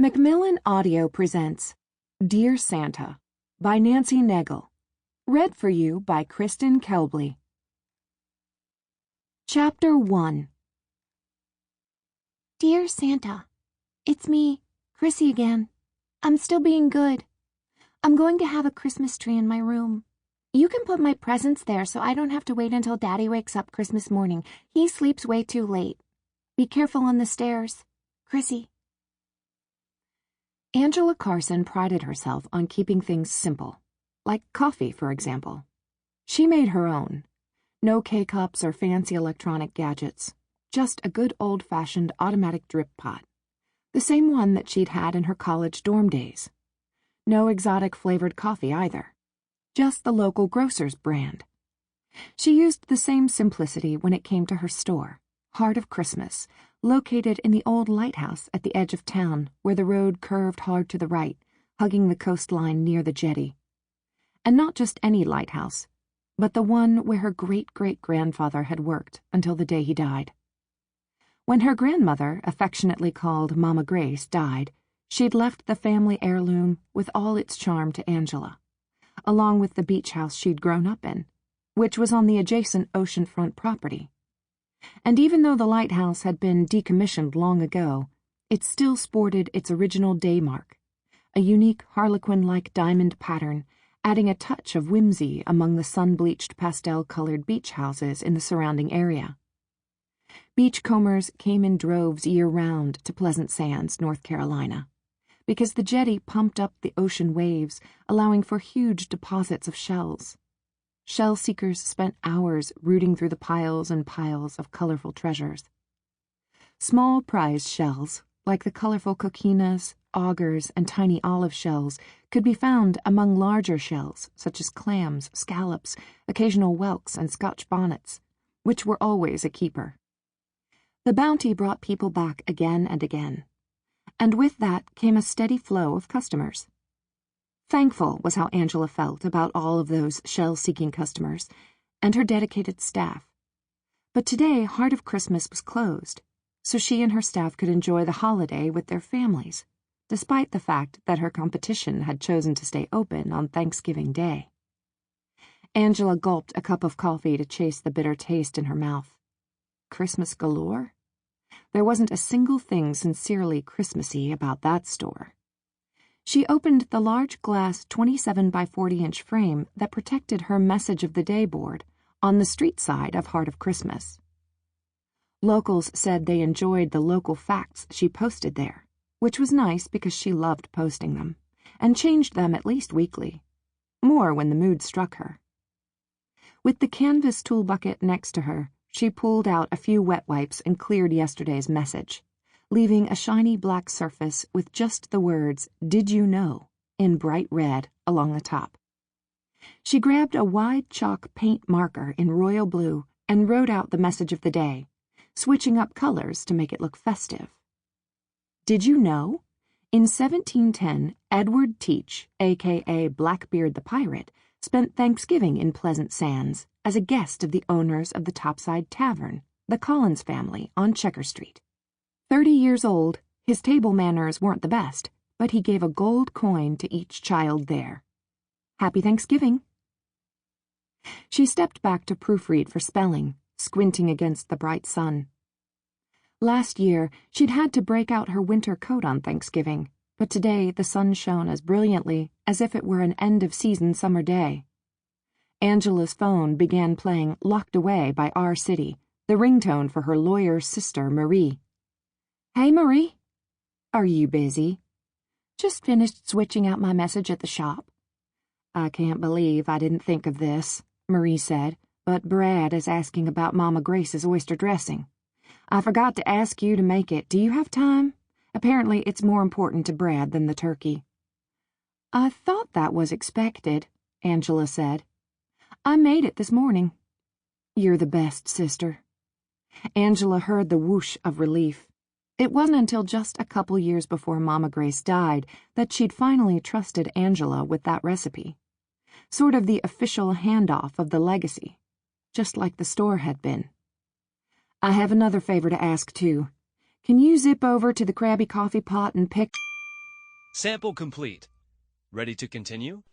Macmillan Audio presents Dear Santa by Nancy Naigle. Read for you by Kristin Kalbli. Chapter 1. Dear Santa, it's me, Chrissy again. I'm still being good. I'm going to have a Christmas tree in my room. You can put my presents there so I don't have to wait until Daddy wakes up Christmas morning. He sleeps way too late. Be careful on the stairs. Chrissy. Angela Carson prided herself on keeping things simple, like coffee, for example. She made her own. No K-cups or fancy electronic gadgets, just a good old-fashioned automatic drip pot, the same one that she'd had in her college dorm days. No exotic flavored coffee either, just the local grocer's brand. She used the same simplicity when it came to her store, Heart of Christmas, located in the old lighthouse at the edge of town where the road curved hard to the right, hugging the coastline near the jetty. And not just any lighthouse, but the one where her great-great-grandfather had worked until the day he died. When her grandmother, affectionately called Mama Grace, died, she'd left the family heirloom with all its charm to Angela, along with the beach house she'd grown up in, which was on the adjacent oceanfront property. And even though the lighthouse had been decommissioned long ago, it still sported its original day mark, a unique harlequin-like diamond pattern, adding a touch of whimsy among the sun-bleached pastel-colored beach houses in the surrounding area. Beachcombers came in droves year-round to Pleasant Sands, North Carolina, because the jetty pumped up the ocean waves, allowing for huge deposits of shells. Shell seekers spent hours rooting through the piles and piles of colorful treasures. Small prized shells, like the colorful coquinas, augurs, and tiny olive shells, could be found among larger shells, such as clams, scallops, occasional whelks, and Scotch bonnets, which were always a keeper. The bounty brought people back again and again, and with that came a steady flow of customers. Thankful was how Angela felt about all of those shell-seeking customers and her dedicated staff. But today, Heart of Christmas was closed, so she and her staff could enjoy the holiday with their families, despite the fact that her competition had chosen to stay open on Thanksgiving Day. Angela gulped a cup of coffee to chase the bitter taste in her mouth. Christmas galore? There wasn't a single thing sincerely Christmassy about that store. She opened the large glass 27 by 40-inch frame that protected her Message of the Day board on the street side of Heart of Christmas. Locals said they enjoyed the local facts she posted there, which was nice because she loved posting them, and changed them at least weekly, more when the mood struck her. With the canvas tool bucket next to her, she pulled out a few wet wipes and cleared yesterday's message, leaving a shiny black surface with just the words, "Did you know?" in bright red along the top. She grabbed a wide chalk paint marker in royal blue and wrote out the message of the day, switching up colors to make it look festive. Did you know? In 1710, Edward Teach, a.k.a. Blackbeard the Pirate, spent Thanksgiving in Pleasant Sands as a guest of the owners of the Topside Tavern, the Collins family, on Checker Street. 30 years old, his table manners weren't the best, but he gave a gold coin to each child there. Happy Thanksgiving. She stepped back to proofread for spelling, squinting against the bright sun. Last year, she'd had to break out her winter coat on Thanksgiving, but today the sun shone as brilliantly as if it were an end-of-season summer day. Angela's phone began playing Locked Away by Our City, the ringtone for her lawyer's sister, Marie. Hey, Marie. Are you busy? Just finished switching out my message at the shop. I can't believe I didn't think of this, Marie said, but Brad is asking about Mama Grace's oyster dressing. I forgot to ask you to make it. Do you have time? Apparently it's more important to Brad than the turkey. I thought that was expected, Angela said. I made it this morning. You're the best, sister. Angela heard the whoosh of relief. It wasn't until just a couple years before Mama Grace died that she'd finally trusted Angela with that recipe. Sort of the official handoff of the legacy, just like the store had been. I have another favor to ask, too. Can you zip over to the Krabby Coffee Pot and pick... Sample complete. Ready to continue?